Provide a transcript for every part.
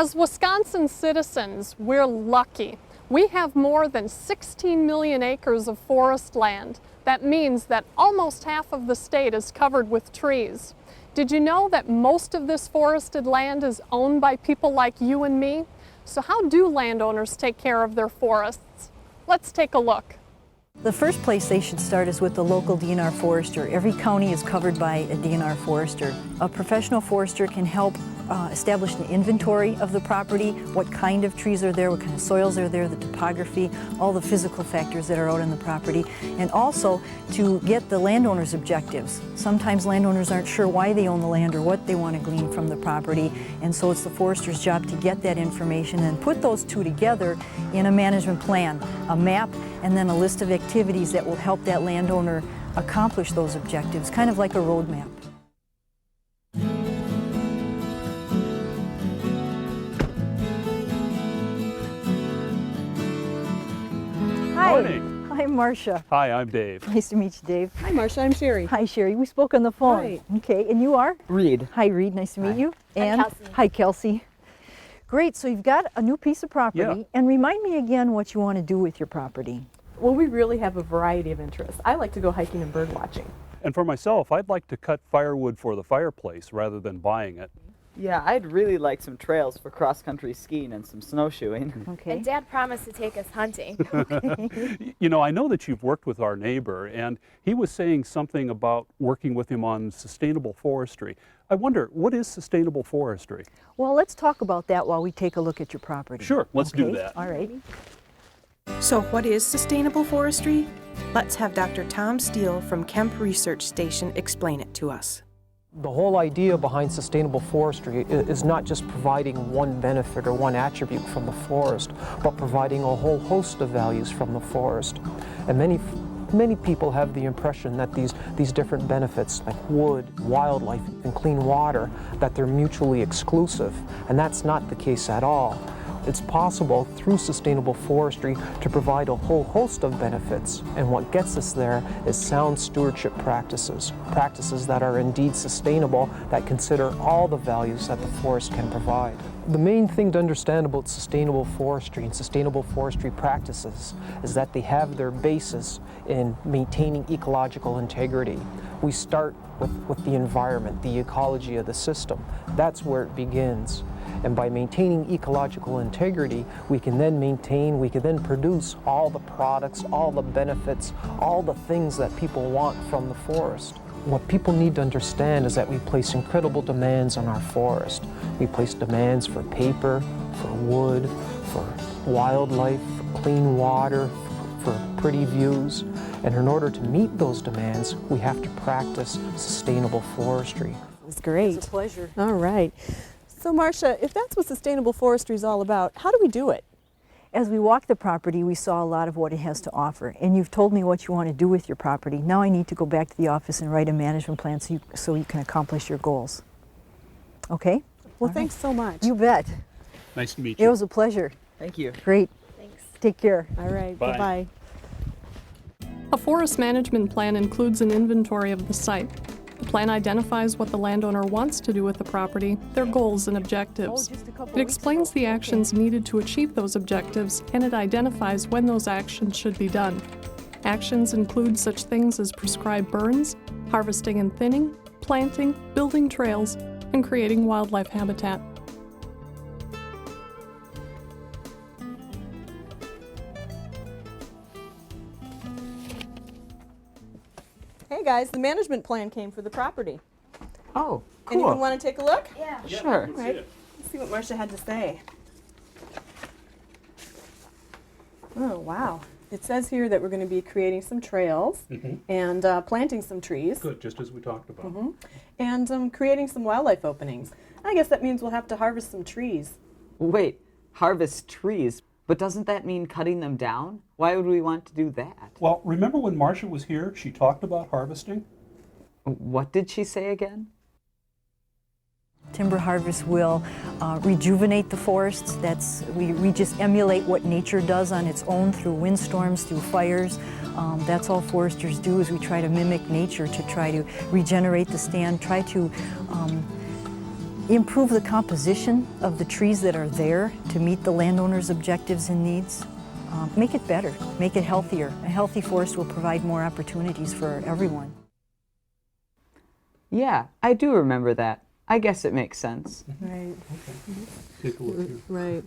As Wisconsin citizens, we're lucky. We have more than 16 million acres of forest land. That means that almost half of the state is covered with trees. Did you know that most of this forested land is owned by people like you and me? So how do landowners take care of their forests? Let's take a look. The first place they should start is with the local DNR forester. Every county is covered by a DNR forester. A professional forester can help establish an inventory of the property, what kind of trees are there, what kind of soils are there, the topography, all the physical factors that are out on the property, and also to get the landowner's objectives. Sometimes landowners aren't sure why they own the land or what they want to glean from the property, and so it's the forester's job to get that information and put those two together in a management plan, a map, and then a list of activities that will help that landowner accomplish those objectives, kind of like a roadmap. Morning. Hi, Marcia. Hi, I'm Dave. Nice to meet you, Dave. Hi, Marcia. I'm Sherry. Hi, Sherry. We spoke on the phone. Right. Okay, and you are? Reed. Hi, Reed. Nice to meet you. And Kelsey. hi, Kelsey. Great. So you've got a new piece of property. Yeah. And remind me again what you want to do with your property. Well, we really have a variety of interests. I like to go hiking and bird watching. And for myself, I'd like to cut firewood for the fireplace rather than buying it. Yeah, I'd really like some trails for cross-country skiing and some snowshoeing. Okay. And Dad promised to take us hunting. You know, I know that you've worked with our neighbor, and he was saying something about working with him on sustainable forestry. I wonder, what is sustainable forestry? Well, let's talk about that while we take a look at your property. Sure, let's do Okay, that. All right. So what is sustainable forestry? Let's have Dr. Tom Steele from Kemp Research Station explain it to us. The whole idea behind sustainable forestry is not just providing one benefit or one attribute from the forest, but providing a whole host of values from the forest. And many people have the impression that these different benefits, like wood, wildlife, and clean water, that they're mutually exclusive. And that's not the case at all. It's possible through sustainable forestry to provide a whole host of benefits, and what gets us there is sound stewardship practices, practices that are indeed sustainable, that consider all the values that the forest can provide. The main thing to understand about sustainable forestry and sustainable forestry practices is that they have their basis in maintaining ecological integrity. We start with the environment, the ecology of the system. That's where it begins. And by maintaining ecological integrity, we can then produce all the products, all the benefits, all the things that people want from the forest. What people need to understand is that we place incredible demands on our forest. We place demands for paper, for wood, for wildlife, for clean water, for pretty views. And in order to meet those demands, we have to practice sustainable forestry. It's great. It's a pleasure. All right. So, Marcia, if that's what sustainable forestry is all about, how do we do it? As we walked the property, we saw a lot of what it has to offer. And you've told me what you want to do with your property. Now I need to go back to the office and write a management plan so you can accomplish your goals. Okay? Well, All thanks so much. You bet. Nice to meet It you. was a pleasure. Thank you. Great. Thanks. Take care. All right. Bye. Bye-bye. A forest management plan includes an inventory of the site. The plan identifies what the landowner wants to do with the property, their goals and objectives. It explains the actions needed to achieve those objectives, and it identifies when those actions should be done. Actions include such things as prescribed burns, harvesting and thinning, planting, building trails, and creating wildlife habitat. Hey, guys, the management plan came for the property. Oh, Anyone cool. want to take a look? Yeah. Sure. All right. Let's see what Marcia had to say. Oh, wow. It says here that we're going to be creating some trails and planting some trees. Good, just as we talked about. And creating some wildlife openings. I guess that means we'll have to harvest some trees. Wait, harvest trees, but doesn't that mean cutting them down? Why would we want to do that? Well, remember when Marcia was here, she talked about harvesting? What did she say again? Timber harvest will rejuvenate the forests. We just emulate what nature does on its own through windstorms, through fires. That's all foresters do, is we try to mimic nature to try to regenerate the stand, try to improve the composition of the trees that are there to meet the landowner's objectives and needs. Make it better, make it healthier. A healthy forest will provide more opportunities for everyone. Yeah, I do remember that. I guess it makes sense. Right. Take a look here. Right.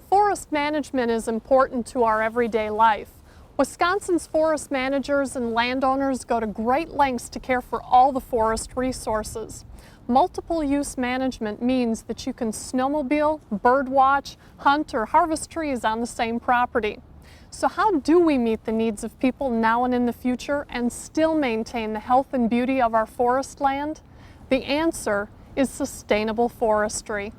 Forest management is important to our everyday life. Wisconsin's forest managers and landowners go to great lengths to care for all the forest resources. Multiple use management means that you can snowmobile, birdwatch, hunt, or harvest trees on the same property. So how do we meet the needs of people now and in the future and still maintain the health and beauty of our forest land? The answer is sustainable forestry.